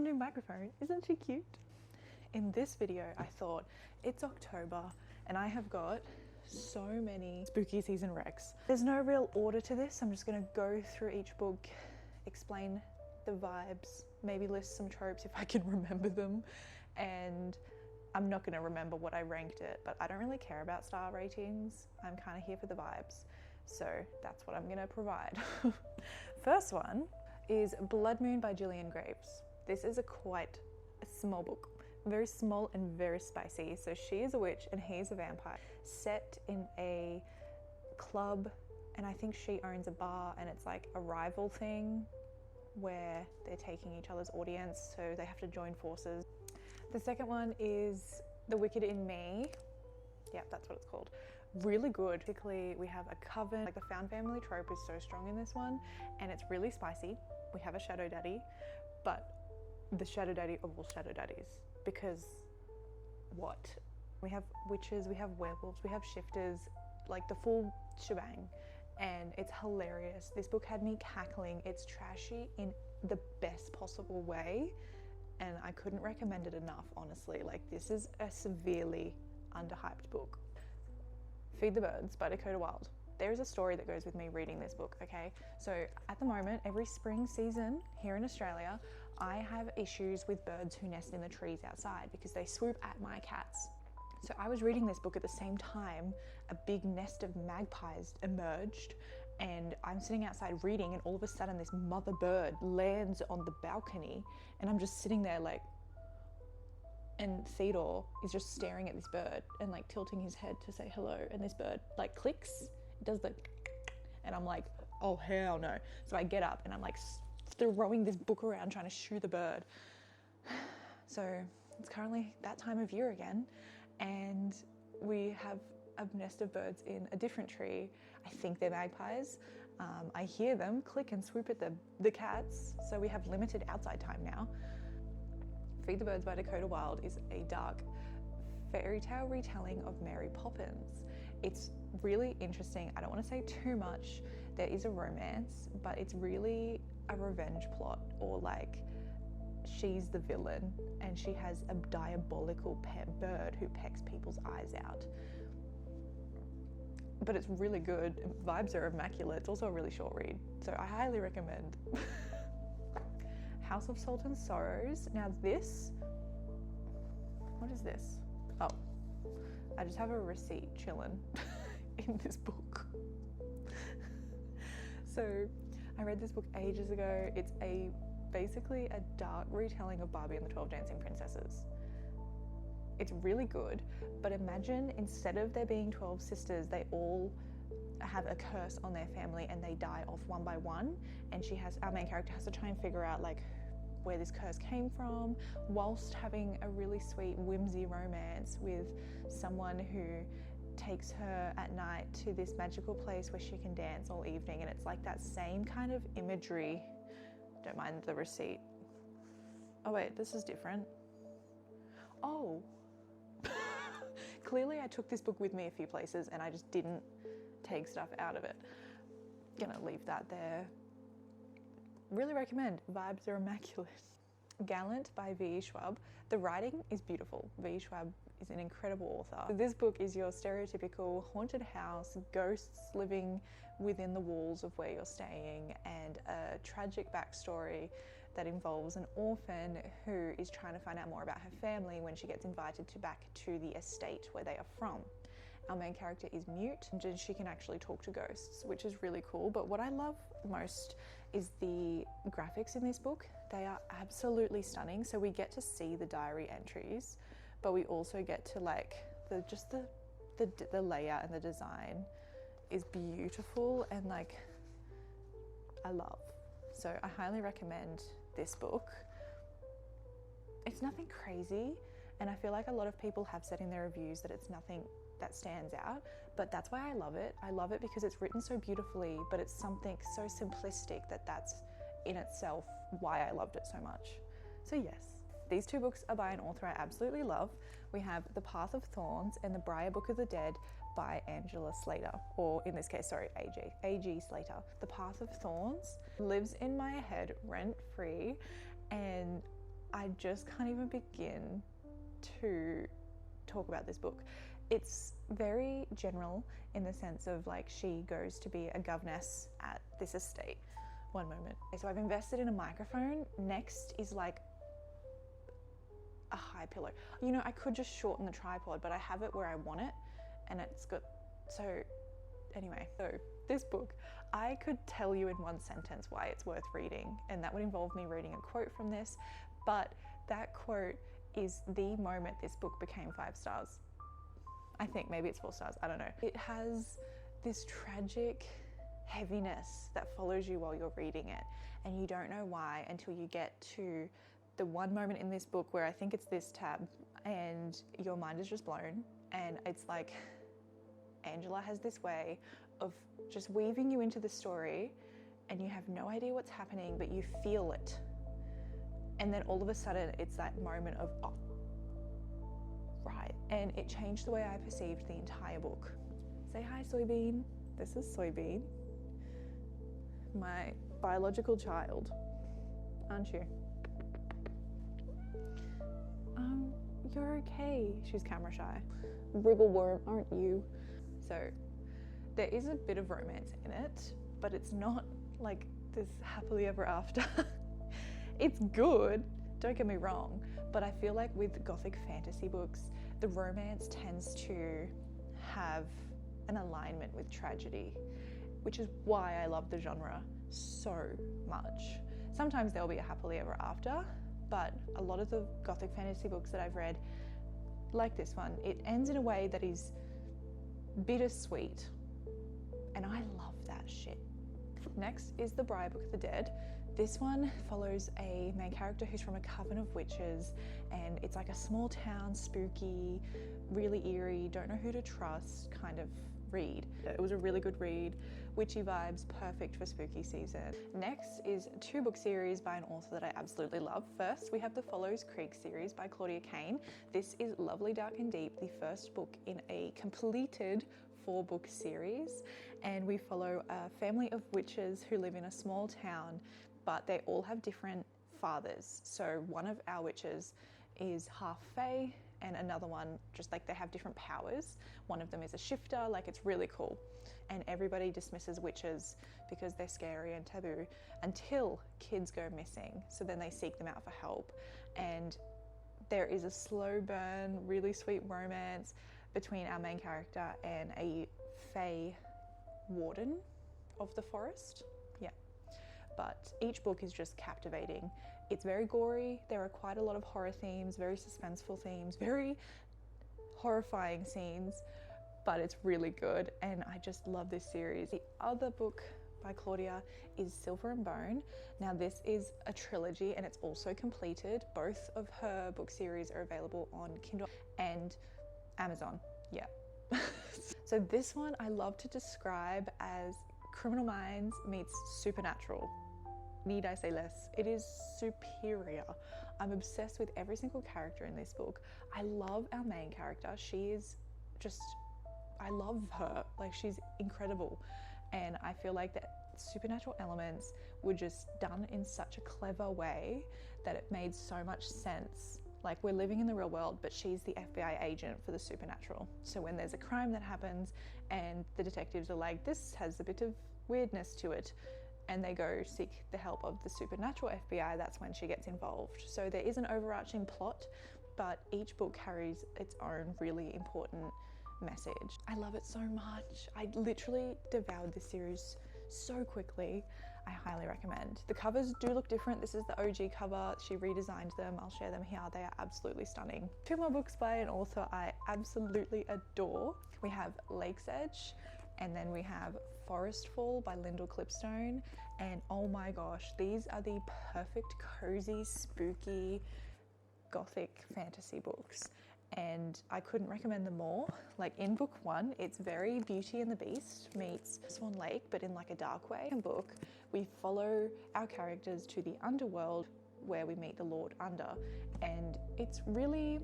new microphone. Isn't she cute? In this video, I thought it's October and I have got so many spooky season recs. There's no real order to this. I'm just gonna go through each book, explain the vibes, maybe list some tropes if I can remember them, and I'm not gonna remember what I ranked it, but I don't really care about star ratings. I'm kind of here for the vibes. So that's what I'm gonna provide. First one is Blood Moon by Gillian Graves. This is quite a small book, very small and very spicy. So she is a witch and he is a vampire, set in a club, and I think she owns a bar, and it's like a rival thing where they're taking each other's audience, so they have to join forces. The second one is The Wicked in Me. Yeah, that's what it's called. Really good. Basically, we have a coven. Like, the found family trope is so strong in this one, and it's really spicy. We have a shadow daddy, but the shadow daddy of all shadow daddies, because what? We have witches, we have werewolves, we have shifters, like the full shebang, and it's hilarious. This book had me cackling. It's trashy in the best possible way, and I couldn't recommend it enough, honestly. Like, this is a severely underhyped book. Feed the Birds by Dakota Wild. There is a story that goes with me reading this book, okay? So at the moment, every spring season here in Australia, I have issues with birds who nest in the trees outside because they swoop at my cats. So I was reading this book at the same time a big nest of magpies emerged, and I'm sitting outside reading, and all of a sudden this mother bird lands on the balcony, and I'm just sitting there like, and Theodore is just staring at this bird and like tilting his head to say hello, and this bird like clicks, it does the, and I'm like, oh hell no. So I get up and I'm like throwing this book around trying to shoo the bird. So it's currently that time of year again, and we have a nest of birds in a different tree. I think they're magpies. I hear them click and swoop at the cats, so we have limited outside time now. Feed the Birds by Dakota Wild is a dark fairy tale retelling of Mary Poppins. It's really interesting. I don't want to say too much. There is a romance, but it's really a revenge plot, or like she's the villain and she has a diabolical pet bird who pecks people's eyes out. But it's really good. Vibes are immaculate. It's also a really short read, so I highly recommend. House of Salt and Sorrows. Now this, what is this? Oh, I just have a receipt chilling in this book. So I read this book ages ago. It's basically a dark retelling of Barbie and the 12 Dancing Princesses. It's really good, but imagine instead of there being 12 sisters, they all have a curse on their family and they die off one by one, and our main character has to try and figure out like where this curse came from, whilst having a really sweet whimsy romance with someone who takes her at night to this magical place where she can dance all evening. And it's like that same kind of imagery. Don't mind the receipt. Oh wait, this is different. Oh. Clearly I took this book with me a few places and I just didn't take stuff out of it. Gonna leave that there. Really recommend. Vibes are immaculate. Gallant by V.E. Schwab. The writing is beautiful. V.E. Schwab is an incredible author. This book is your stereotypical haunted house, ghosts living within the walls of where you're staying, and a tragic backstory that involves an orphan who is trying to find out more about her family when she gets invited back to the estate where they are from. Our main character is mute and she can actually talk to ghosts, which is really cool. But what I love most is the graphics in this book. They are absolutely stunning. So we get to see the diary entries, but we also get to like the layout, and the design is beautiful, and like I love. So I highly recommend this book. It's nothing crazy, and I feel like a lot of people have said in their reviews that it's nothing that stands out, but that's why I love it. I love it because it's written so beautifully, but it's something so simplistic that's in itself why I loved it so much. So yes, these two books are by an author I absolutely love. We have The Path of Thorns and The Briar Book of the Dead by Angela Slater, or in this case, sorry, A.G. Slater. The Path of Thorns lives in my head rent-free, and I I just can't even begin to talk about this book. It's very general in the sense of like she goes to be a governess at this estate. One moment. So I've invested in a microphone. Next is like a high pillow. You know, I could just shorten the tripod, but I have it where I want it, and it's got, so anyway, so this book, I could tell you in one sentence why it's worth reading, and that would involve me reading a quote from this, but that quote is the moment this book became 5 stars. I think maybe it's 4 stars, I don't know. It has this tragic heaviness that follows you while you're reading it, and you don't know why until you get to the one moment in this book where I think it's this tab and your mind is just blown, and it's like Angela has this way of just weaving you into the story and you have no idea what's happening, but you feel it. And then all of a sudden it's that moment of, oh, right. And it changed the way I perceived the entire book. Say hi, Soybean. This is Soybean, my biological child, aren't you? You're okay. She's camera shy. Wriggleworm, aren't you? So there is a bit of romance in it, but it's not like this happily ever after. It's good, don't get me wrong, but I feel like with Gothic fantasy books, the romance tends to have an alignment with tragedy, which is why I love the genre so much. Sometimes there'll be a happily ever after, but a lot of the Gothic fantasy books that I've read, like this one, it ends in a way that is bittersweet, and I love that shit. Next is The Briar Book of the Dead. This one follows a main character who's from a coven of witches, and it's like a small town, spooky, really eerie, don't know who to trust kind of read. It was a really good read, witchy vibes, perfect for spooky season. Next is a 2-book series by an author that I absolutely love. First, we have the Follows Creek series by Claudia Kane. This is lovely, dark and deep, the first book in a completed 4-book series, and we follow a family of witches who live in a small town, but they all have different fathers. So one of our witches is half fae, and another one, just like they have different powers. One of them is a shifter, like it's really cool. And everybody dismisses witches because they're scary and taboo until kids go missing. So then they seek them out for help. And there is a slow burn, really sweet romance between our main character and a fae warden of the forest. Yeah. But each book is just captivating. It's very gory. There are quite a lot of horror themes, very suspenseful themes, very horrifying scenes, but it's really good, and I just love this series. The other book by Claudia is Silver and Bone. Now this is a trilogy and it's also completed. Both of her book series are available on Kindle and Amazon. Yeah. So this one I love to describe as Criminal Minds meets Supernatural. Need I say less? It is superior. I'm obsessed with every single character in this book. I love our main character. She is just, I love her. Like, she's incredible. And I feel like that supernatural elements were just done in such a clever way that it made so much sense. Like, we're living in the real world, but she's the FBI agent for the supernatural. So when there's a crime that happens and the detectives are like, this has a bit of weirdness to it, and they go seek the help of the supernatural FBI, that's when she gets involved. So there is an overarching plot, but each book carries its own really important message. I love it so much. I literally devoured this series so quickly. I highly recommend. The covers do look different. This is the OG cover. She redesigned them. I'll share them here. They are absolutely stunning. 2 more books by an author I absolutely adore. We have Lake's Edge, and then we have Forest Fall by Lyndall Clipstone. And oh my gosh, these are the perfect, cozy, spooky, gothic fantasy books. And I couldn't recommend them more. Like, in book 1, it's very Beauty and the Beast meets Swan Lake, but in like a dark way. In book, we follow our characters to the underworld where we meet the Lord Under. And it's really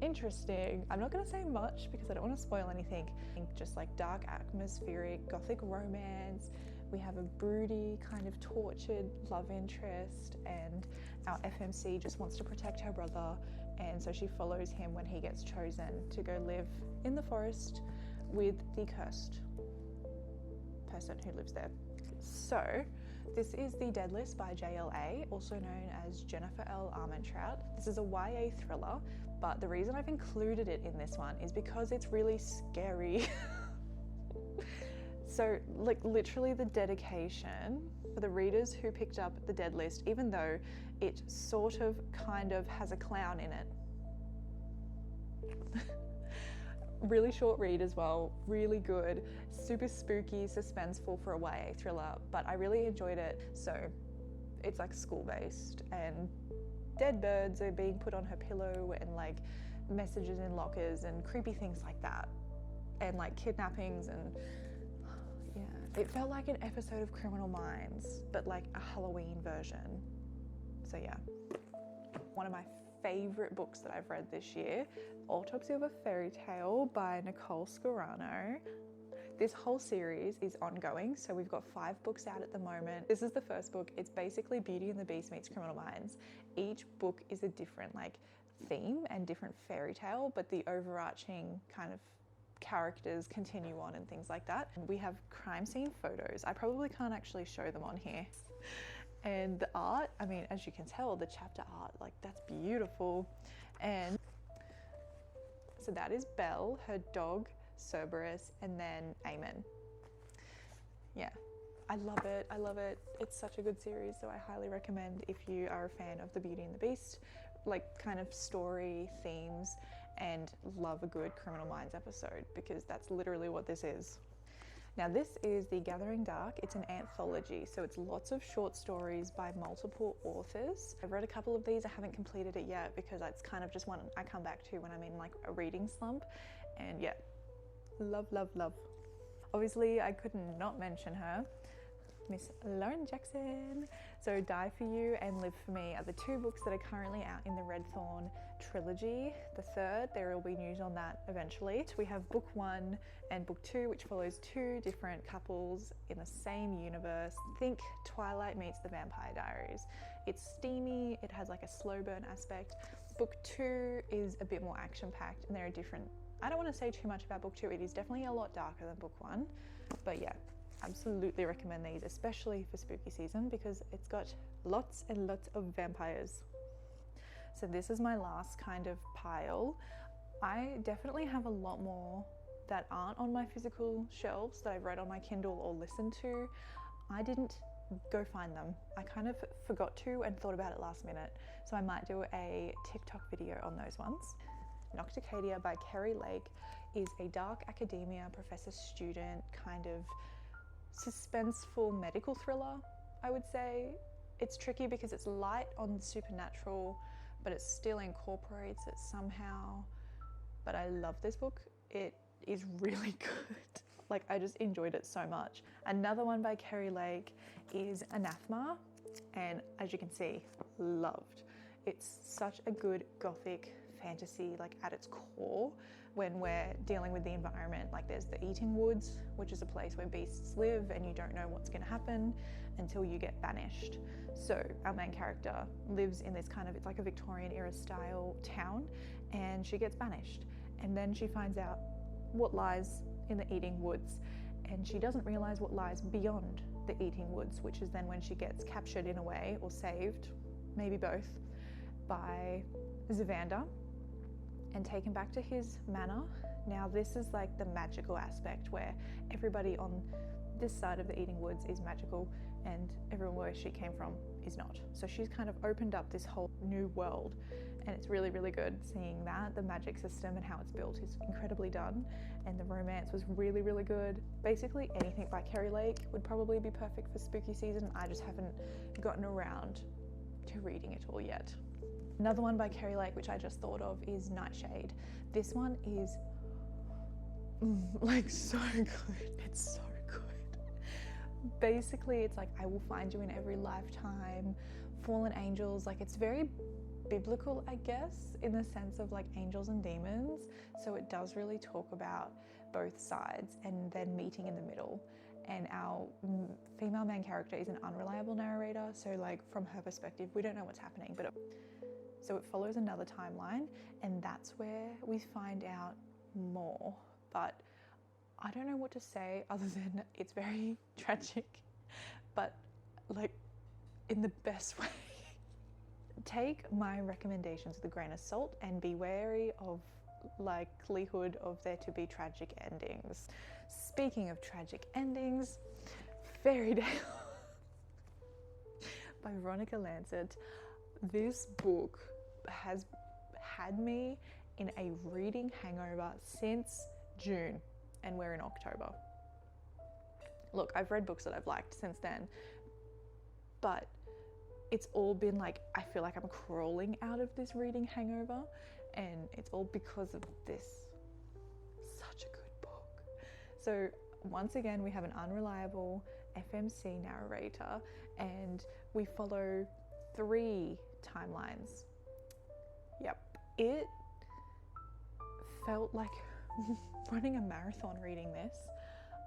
interesting. I'm not going to say much because I don't want to spoil anything. Just like dark, atmospheric, gothic romance We have a broody, kind of tortured love interest, and our FMC just wants to protect her brother, and so she follows him when he gets chosen to go live in the forest with the cursed person who lives there. So this is The Dead List by JLA, also known as Jennifer L. Armentrout. This is a YA thriller, but the reason I've included it in this one is because it's really scary. So like literally the dedication for the readers who picked up The Dead List, even though it sort of kind of has a clown in it. Really short read as well, really good, super spooky, suspenseful for a YA thriller, but I really enjoyed it. So it's like school-based, and dead birds are being put on her pillow, and like messages in lockers and creepy things like that, and like kidnappings, and yeah, it felt like an episode of Criminal Minds, but like a Halloween version. So yeah, one of my favorite books that I've read this year, Autopsy of a Fairy Tale by Nicole Scarano. This whole series is ongoing, so we've got 5 books out at the moment. This is the first book. It's basically Beauty and the Beast meets Criminal Minds. Each book is a different like theme and different fairy tale, but the overarching kind of characters continue on and things like that. We have crime scene photos. I probably can't actually show them on here. And the art, I mean, as you can tell, the chapter art, like that's beautiful. And so that is Belle, her dog, Cerberus, and then Eamon. Yeah, I love it. I love it. It's such a good series, so I highly recommend if you are a fan of the Beauty and the Beast, like kind of story, themes, and love a good Criminal Minds episode, because that's literally what this is. Now this is The Gathering Dark. It's an anthology, so it's lots of short stories by multiple authors. I've read a couple of these. I haven't completed it yet because it's kind of just one I come back to when I'm in like a reading slump. And yeah, love, love, love. Obviously, I could not mention her, Miss Lauren Jackson. So Die For You and Live For Me are the 2 books that are currently out in the Red Thorn trilogy. The third, there will be news on that eventually. We have book 1 and book 2, which follows 2 different couples in the same universe. Think Twilight meets The Vampire Diaries. It's steamy, it has like a slow burn aspect. Book 2 is a bit more action packed, and there are different, I don't want to say too much about book 2. It is definitely a lot darker than book 1, but yeah, absolutely recommend these, especially for spooky season, because it's got lots and lots of vampires. So this is my last kind of pile. I definitely have a lot more that aren't on my physical shelves that I've read on my Kindle or listened to. I didn't go find them. I kind of forgot to and thought about it last minute. So I might do a TikTok video on those ones. Nocticadia by Kerry Lake is a dark academia professor student kind of suspenseful medical thriller, I would say. It's tricky because it's light on the supernatural, but it still incorporates it somehow. But I love this book. It is really good. Like, I just enjoyed it so much. Another one by Kerry Lake is Anathema, and as you can see, loved. It's such a good gothic fantasy, like at its core, when we're dealing with the environment. Like there's the Eating Woods, which is a place where beasts live and you don't know what's gonna happen until you get banished. So our main character lives in this kind of, it's like a Victorian era style town, and she gets banished. And then she finds out what lies in the Eating Woods, and she doesn't realize what lies beyond the Eating Woods, which is then when she gets captured in a way, or saved, maybe both, by Zavander and taken back to his manor. Now this is like the magical aspect where everybody on this side of the Eating Woods is magical and everyone where she came from is not. So she's kind of opened up this whole new world, and it's really, really good seeing that. The magic system and how it's built is incredibly done, and the romance was really, really good. Basically anything by Kerry Lake would probably be perfect for spooky season. I just haven't gotten around to reading it all yet. Another one by Kerry Lake, which I just thought of, is Nightshade. This one is like so good. It's so good. Basically, it's like, I will find you in every lifetime, fallen angels. Like, it's very biblical, I guess, in the sense of like angels and demons. So it does really talk about both sides and then meeting in the middle. and our female main character is an unreliable narrator, so like from her perspective we don't know what's happening, but so it follows another timeline, and that's where we find out more. But I don't know what to say other than it's very tragic, but like in the best way. Take my recommendations with a grain of salt and be wary of likelihood of there to be tragic endings. Speaking of tragic endings, Fairy Tale by Veronica Lancet. This book has had me in a reading hangover since June, and we're in October. Look, I've read books that I've liked since then, but it's all been like, I feel like I'm crawling out of this reading hangover, and it's all because of this. Such a good book. So once again, we have an unreliable FMC narrator, and we follow 3 timelines. Yep. It felt like running a marathon reading this.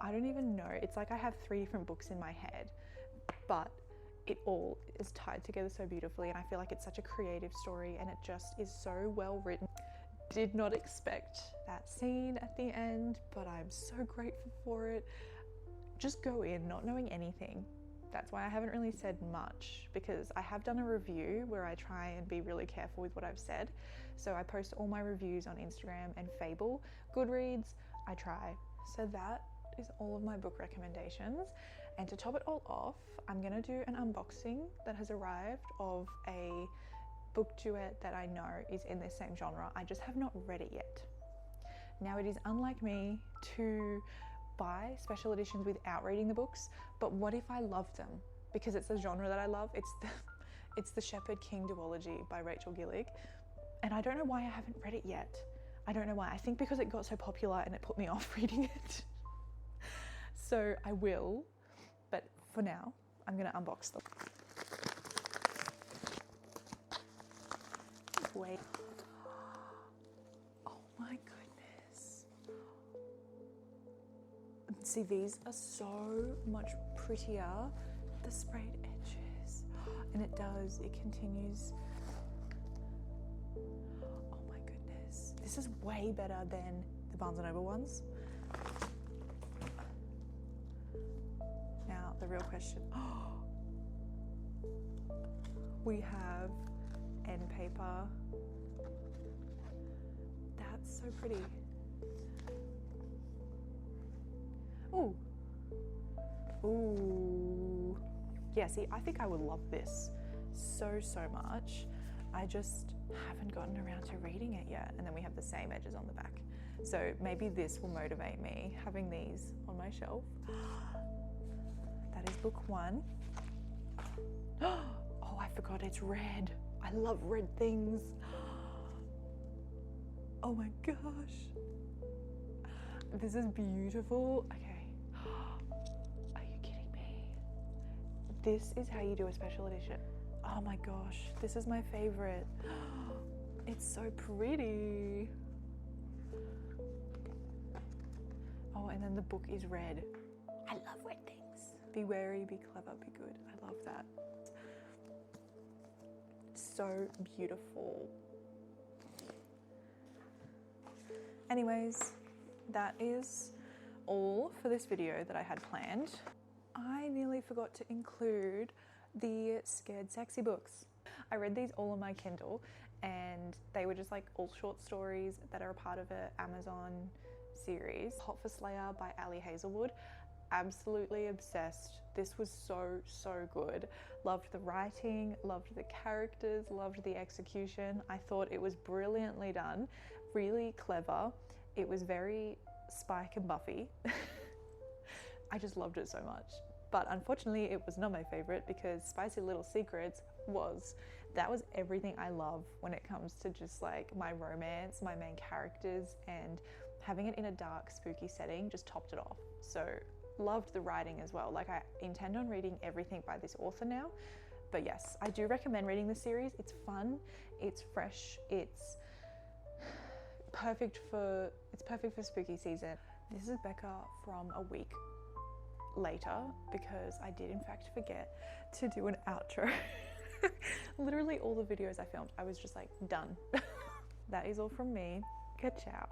I don't even know. It's like I have 3 different books in my head, but it all is tied together so beautifully, and I feel like it's such a creative story, and it just is so well written. Did not expect that scene at the end, but I'm so grateful for it. Just go in not knowing anything. That's why I haven't really said much, because I have done a review where I try and be really careful with what I've said. So I post all my reviews on Instagram and Fable. Goodreads, I try. So that is all of my book recommendations. And to top it all off, I'm gonna do an unboxing that has arrived of a book duet that I know is in this same genre. I just have not read it yet. Now, it is unlike me to buy special editions without reading the books, but what if I love them? Because it's a genre that I love. It's the Shepherd King duology by Rachel Gillig, and I don't know why I haven't read it yet. I don't know why. I think because it got so popular and it put me off reading it. So I will, but for now, I'm gonna unbox them. Wait. Oh my goodness. See, these are so much prettier. The sprayed edges. And it continues. Oh my goodness. This is way better than the Barnes & Noble ones. Now, the real question. We have end paper. That's so pretty. Ooh. Ooh. Yeah, see, I think I would love this so much. I just haven't gotten around to reading it yet. And then we have the same edges on the back. So maybe this will motivate me, having these on my shelf. That is book 1. Oh, I forgot it's red. I love red things. Oh my gosh. This is beautiful. Okay. Are you kidding me? This is how you do a special edition. Oh my gosh. This is my favorite. It's so pretty. Oh, and then the book is red. I love red things. Be wary, be clever, be good. I love that. So beautiful. Anyways, that is all for this video that I had planned. I nearly forgot to include the Scared Sexy books. I read these all on my Kindle, and they were just like all short stories that are a part of an Amazon series. Hot for Slayer by Ali Hazelwood. Absolutely obsessed. This was so good. Loved the writing, loved the characters, loved the execution. I thought it was brilliantly done, really clever. It was very Spike and Buffy. I just loved it so much. But unfortunately, it was not my favorite because Spicy Little Secrets was. That was everything I love when it comes to just like my romance, my main characters, and having it in a dark, spooky setting just topped it off. So loved the writing as well. Like, I intend on reading everything by this author now. But yes, I do recommend reading the series. It's fun, it's fresh, it's perfect for spooky season. This is Becca from a week later because I did in fact forget to do an outro. Literally all the videos I filmed, I was just like, done. That is all from me. Ka-ciao.